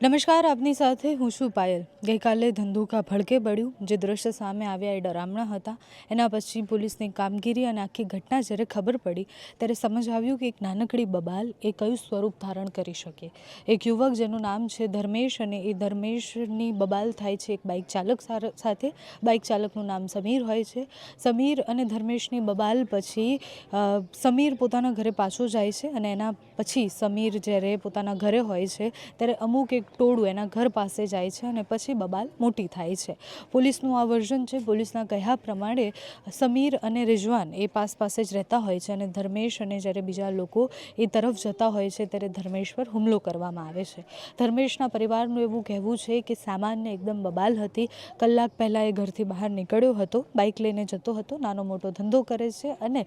નમસ્કાર, આપની સાથે હું છું પાયલ। ગઈકાલે ધંધુકા ભડકે પડ્યું જે દ્રશ્ય સામે આવ્યા એ ડરામણા હતા। એના પછી પોલીસની કામગીરી અને આખી ઘટના જ્યારે ખબર પડી ત્યારે સમજ આવ્યું કે એક નાનકડી બબાલ એ કયું સ્વરૂપ ધારણ કરી શકે। એક યુવક જેનું નામ છે ધર્મેશ અને એ ધર્મેશની બબાલ થાય છે એક બાઇક ચાલક સાથે। બાઇક ચાલકનું નામ સમીર હોય છે। સમીર અને ધર્મેશની બબાલ પછી સમીર પોતાના ઘરે પાછો જાય છે અને એના પછી સમીર જ્યારે પોતાના ઘરે હોય છે ત્યારે અમુક એક ટોળું એના ઘર પાસે જાય છે અને પછી બબાલ મોટી થાય છે। પોલીસનું આ વર્ઝન છે। પોલીસના કહ્યા પ્રમાણે સમીર અને રિઝવાન એ પાસે જ રહેતા હોય છે અને ધર્મેશ અને જ્યારે બીજા લોકો એ તરફ જતા હોય છે ત્યારે ધર્મેશ પર હુમલો કરવામાં આવે છે। ધર્મેશના પરિવારનું એવું કહેવું છે કે સામાન્ય એકદમ બબાલ હતી। કલાક પહેલાં એ ઘરથી બહાર નીકળ્યો હતો, બાઇક લઈને જતો હતો, નાનો મોટો ધંધો કરે છે અને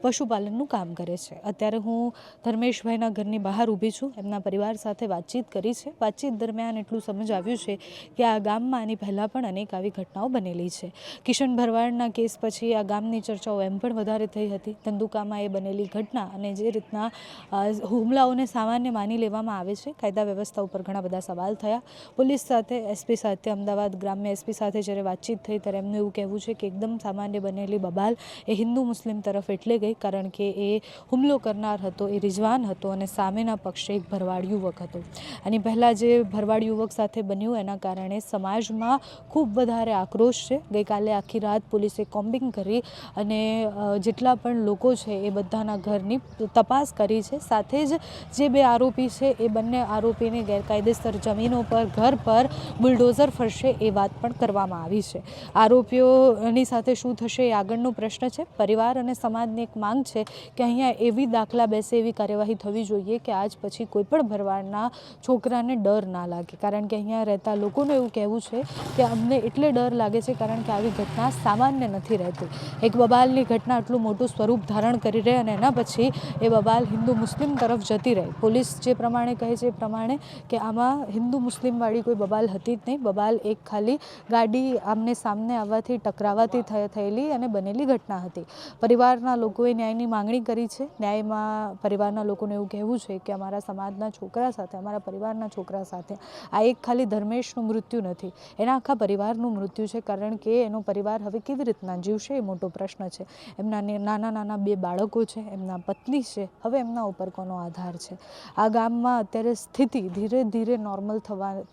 પશુપાલનનું કામ કરે છે। અત્યારે હું ધર્મેશભાઈના ઘરની બહાર ઊભી છું, એમના પરિવાર સાથે વાતચીત કરી છે। વાતચીત દરમિયાન એટલું સમજ આવ્યું છે કે આ ગામમાં આની પહેલાં પણ અનેક આવી ઘટનાઓ બનેલી છે। કિશન ભરવાડના કેસ પછી આ ગામની ચર્ચાઓ એમ પણ વધારે થઈ હતી। ધંધુકામાં એ બનેલી ઘટના અને જે રીતના હુમલાઓને સામાન્ય માની લેવામાં આવે છે, કાયદા વ્યવસ્થા ઉપર ઘણા બધા સવાલ થયા। પોલીસ સાથે, એસપી સાથે, અમદાવાદ ગ્રામ્ય એસપી સાથે જ્યારે વાતચીત થઈ ત્યારે એમનું એવું કહેવું છે કે એકદમ સામાન્ય બનેલી બબાલ એ હિન્દુ મુસ્લિમ તરફ એટલે ગઈ કારણ કે એ હુમલો કરનાર હતો એ રિઝવાન હતો અને સામેના પક્ષે એક ભરવાડ યુવક હતો। આની પહેલાં જે ભરવાડ યુવક સાથે બન્યું એના કારણે સમાજમાં ખૂબ વધારે આક્રોશ છે। ગઈકાલે આખી રાત પોલીસે કોમ્બિંગ કરી અને જેટલા પણ લોકો છે એ બધાના ઘરની તપાસ કરી છે। સાથે જ જે બે આરોપી છે એ બંને આરોપીને ગેરકાયદેસર જમીનો પર, ઘર પર બુલડોઝર ફરશે એ વાત પણ કરવામાં આવી છે। આરોપીઓની સાથે શું થશે એ આગળનો પ્રશ્ન છે। પરિવાર અને સમાજની એક માંગ છે કે અહીંયા એવી દાખલા બેસે, એવી કાર્યવાહી થવી જોઈએ કે આજ પછી કોઈ પણ ભરવાડના છોકરાને ડર ના લાગે કારણ કે અહીંયા રહેતા લોકોનું એવું કહેવું છે કે અમને એટલે ડર લાગે છે કારણ કે આવી ઘટના સામાન્ય નથી રહેતી। એક બબાલની ઘટના આટલું મોટું સ્વરૂપ ધારણ કરી રહે અને એના પછી એ બબાલ હિન્દુ મુસ્લિમ તરફ જતી રહે। પોલીસ જે પ્રમાણે કહે છે એ પ્રમાણે કે આમાં હિન્દુ મુસ્લિમવાળી કોઈ બબાલ હતી જ નહીં। બબાલ એક ખાલી ગાડી આમને સામને આવવાથી ટકરાવાથી થયેલી અને બનેલી ઘટના હતી। પરિવારના લોકોએ ન્યાયની માંગણી કરી છે। ન્યાયમાં પરિવારના લોકોનું એવું કહેવું છે કે અમારા સમાજના છોકરા સાથે, અમારા પરિવારના છોકરા સાથે આ એક ખાલી ધર્મેશનું મૃત્યુ નથી, એના આખા પરિવારનું મૃત્યુ છે કારણ કે એનો પરિવાર હવે કેવી રીતના જીવશે એ મોટો પ્રશ્ન છે। એમના નાના નાના બે બાળકો છે, એમના પત્ની છે, હવે એમના ઉપર કોનો આધાર છે। આ ગામમાં અત્યારે સ્થિતિ ધીરે ધીરે નોર્મલ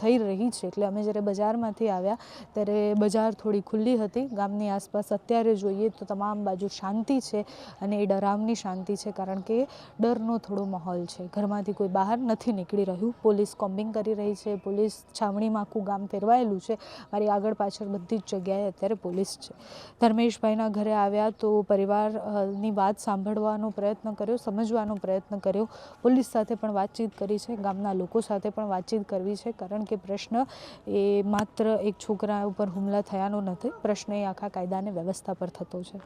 થઈ રહી છે। એટલે અમે જ્યારે બજારમાંથી આવ્યા ત્યારે બજાર થોડી ખુલ્લી હતી। ગામની આસપાસ અત્યારે જોઈએ તો તમામ બાજુ શાંતિ છે અને એ ડરામની શાંતિ છે કારણ કે ડરનો થોડો માહોલ છે। ઘરમાંથી કોઈ બહાર નથી નીકળી રહ્યું। પોલીસ કોમ્બિંગ કરી રહી છે, પોલીસ છાવણીમાં આખું ગામ ફેરવાયેલું છે। મારી આગળ પાછળ બધી જ જગ્યાએ અત્યારે પોલીસ છે। ધર્મેશભાઈના ઘરે આવ્યા તો પરિવારની વાત સાંભળવાનો પ્રયત્ન કર્યો, સમજવાનો પ્રયત્ન કર્યો। પોલીસ સાથે પણ વાતચીત કરી છે, ગામના લોકો સાથે પણ વાતચીત કરવી છે કારણ કે પ્રશ્ન એ માત્ર એક છોકરા ઉપર હુમલા થયાનો નથી, પ્રશ્ન એ આખા કાયદા અને વ્યવસ્થા પર થતો છે।